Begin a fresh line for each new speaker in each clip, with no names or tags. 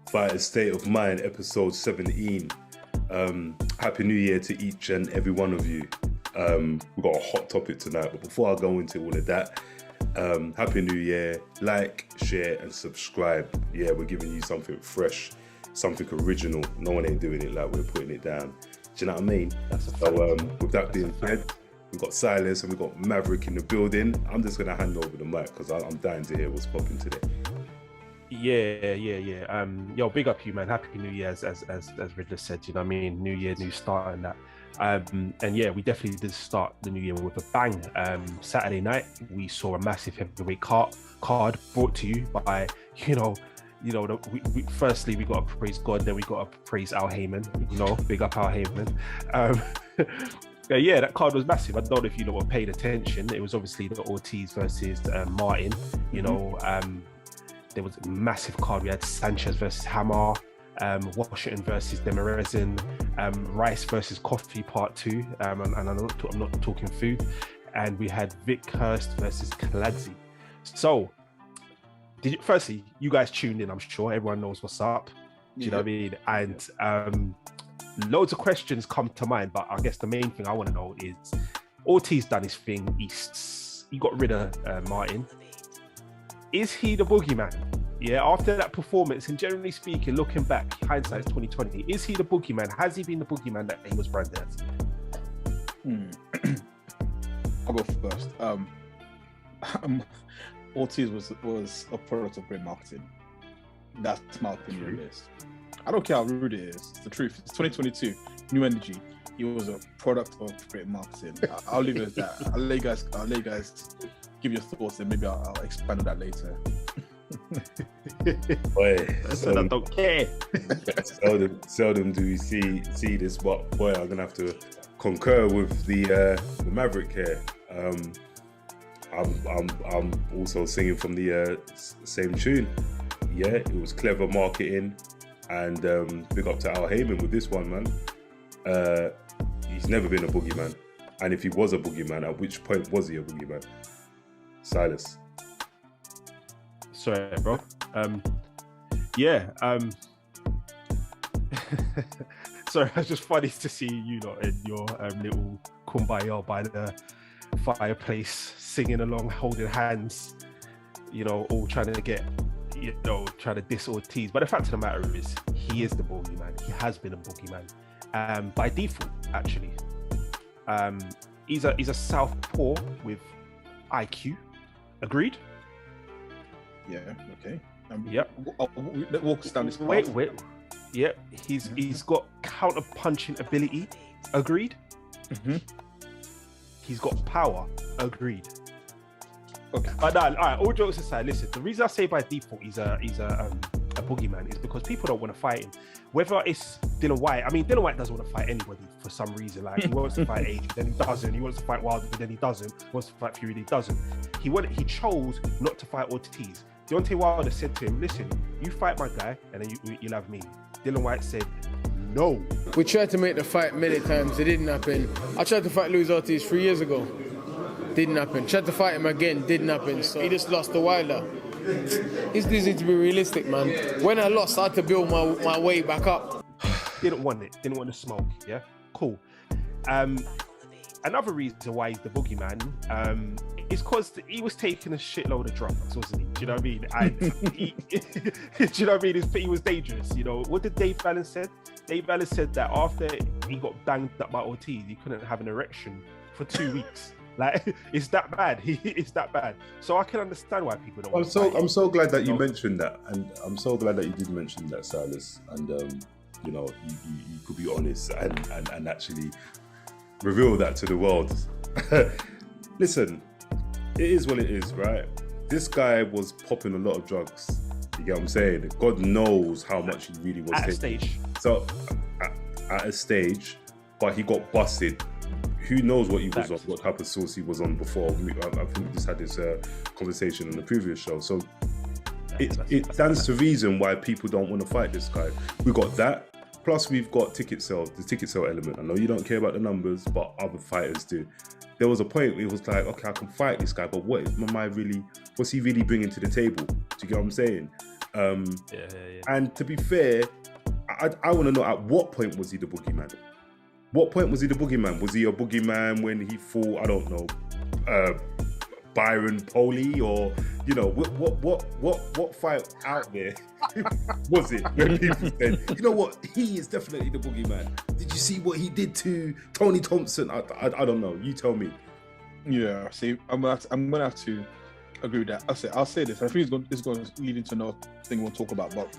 Fighter's State of Mind, episode 17. Happy New Year to each and every one of you. We've got a hot topic tonight, but before I go into all of that, Happy New Year, like, share and subscribe. Yeah, we're giving you something fresh, something original. No one ain't doing it like we're putting it down. Do you know what I mean? So with that being said, we've got Silas and we've got Maverick in the building. I'm just going to hand over the mic because I'm dying to hear what's popping today.
Yeah. Yo, big up you, man. Happy New Year, as Riddler said. You know what I mean? New year, new start, and that. And yeah, we definitely did start the new year with a bang. Saturday night, we saw a massive heavyweight card brought to you by, firstly we got to praise God, then we got to praise Al Heyman. Big up Al Heyman. Yeah, that card was massive. I don't know if you were paid attention. It was obviously the Ortiz versus Martin. There was a massive card. We had Sanchez versus Hammer, Washington versus Demirezin, Rice versus Coffee Part 2, and I'm not talking food. And we had Vic Hurst versus Kaladze. So, firstly, you guys tuned in, I'm sure. Everyone knows what's up. Do you know what I mean? And loads of questions come to mind, but I guess the main thing I want to know is Ortiz done his thing. He got rid of Martin. Is he the boogeyman? Yeah, after that performance, and generally speaking, looking back, hindsight's 2020, is he the boogeyman? Has he been the boogeyman that he was branded as?
I'll go first. Ortiz was a product of great marketing. That's my opinion on this. I don't care how rude it is. It's the truth. It's 2022. New energy. He was a product of great marketing. I'll leave it at that. I'll let you guys give your thoughts, and maybe I'll expand on that later.
Boy,
I don't care.
seldom do we see this, but boy, I'm gonna have to concur with the Maverick here. I'm also singing from the same tune. Yeah, it was clever marketing, and big up to Al Heyman with this one, man. He's never been a boogeyman, and if he was a boogeyman, at which point was he a boogeyman? Silas.
Sorry, bro. Sorry, it's just funny to see you lot in your little kumbaya by the fireplace, singing along, holding hands, all trying to get, trying to diss Ortiz. But the fact of the matter is, he is the boogeyman. He has been a boogeyman by default, actually. He's a southpaw with IQ. Agreed?
Yeah, okay.
Yep.
Let's walk us down this path.
Wait. Yep. He's got counter punching ability. Agreed?
Mm-hmm.
He's got power. Agreed.
Okay.
But all right, all jokes aside, listen, the reason I say by default he's a boogeyman is because people don't want to fight him. Whether it's Dylan White, Dylan White doesn't want to fight anybody for some reason. Like, he wants to fight Age, then he doesn't. He wants to fight Wilder, then he doesn't. He wants to fight Fury, then he doesn't. He chose not to fight Ortiz. Deontay Wilder said to him, listen, you fight my guy, and then you'll have me. Dylan White said, no.
We tried to make the fight many times. It didn't happen. I tried to fight Luis Ortiz 3 years ago. Didn't happen. Tried to fight him again. Didn't happen. So he just lost to Wilder. It's easy to be realistic, man. When I lost, I had to build my way back up.
Didn't want it. Didn't want to smoke. Yeah, cool. Another reason why he's the boogeyman is because he was taking a shitload of drugs, wasn't he? Do you know what I mean? And do you know what I mean? He was dangerous. What did Dave Allen said? Dave Allen said that after he got banged up by Ortiz, he couldn't have an erection for 2 weeks. Like, it's that bad. It's that bad. So I can understand why people don't.
I'm so glad that you mentioned that, and I'm so glad that you did mention that, Silas. And you could be honest and actually reveal that to the world. Listen, it is what it is, right? This guy was popping a lot of drugs. You get what I'm saying? God knows how much he really was
at
taking.
a stage.
So at a stage, but he got busted. Who knows what he was on, what type of sauce he was on before. I think we just had this conversation on the previous show. So it stands to reason why people don't want to fight this guy. We got that. Plus we've got the ticket sale element. I know you don't care about the numbers, but other fighters do. There was a point where it was like, okay, I can fight this guy, but what's he really bringing to the table? Do you get what I'm saying? And to be fair, I want to know, at what point was he the boogeyman? What point was he the boogeyman? Was he a boogeyman when he fought, I don't know, Byron Poli, or what fight out there was it when people said, you know what, he is definitely the boogeyman? Did you see what he did to Tony Thompson? I don't know. You tell me.
Yeah, see, I'm gonna have to agree with that. I'll say this. I think it's going to lead into another thing we'll talk about. But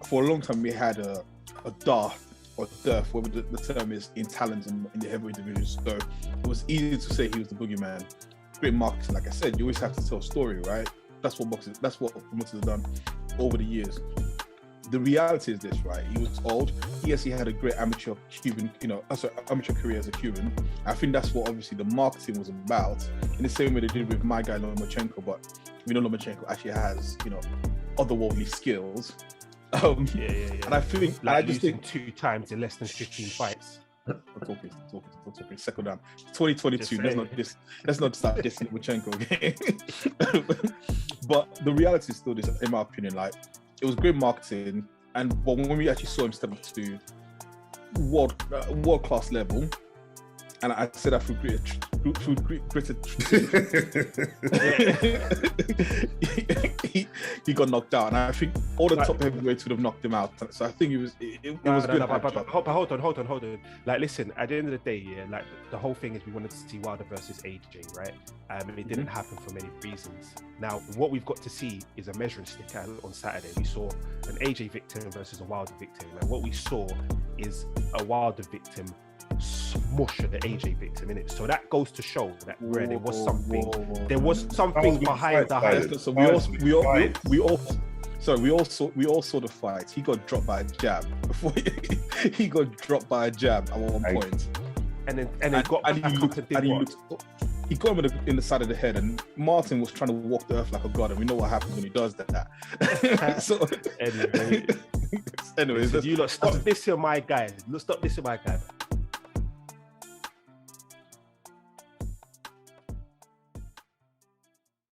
for a long time, we had a dearth, whatever the term is, in talent in the heavyweight division. So it was easy to say he was the boogeyman. Great marketing, like I said, you always have to tell a story, right? That's what promoters have done over the years. The reality is this, right? He was old. Yes, he had a great amateur Cuban, amateur career as a Cuban. I think that's what obviously the marketing was about, in the same way they did with my guy Lomachenko. But we know Lomachenko actually has, otherworldly skills. And I think,
like, I just think 2 times in less than 15 fights.
We're talking. Settle down. 2022. Let's not start dissing Lomachenko, okay? But the reality is still this, in my opinion. Like, it was great marketing, but when we actually saw him step up to world class level, and I said that through he got knocked out, and I think all the top heavyweights would have knocked him out. So I think it was good.
But hold on. Like, listen, at the end of the day, like, the whole thing is we wanted to see Wilder versus AJ, right? And it didn't happen for many reasons. Now, what we've got to see is a measuring stick on Saturday. We saw an AJ victim versus a Wilder victim, and what we saw is a Wilder victim smush at the AJ victim, innit? So that goes to show that there was something behind the hype.
So we all saw the fight. He got dropped by a jab before he got dropped by a jab at one point, and he got him in the side of the head, and Martin was trying to walk the earth like a god, and we know what happens when he does that. So
anyways, you lot stop dissing my guy. Stop dissing my guy.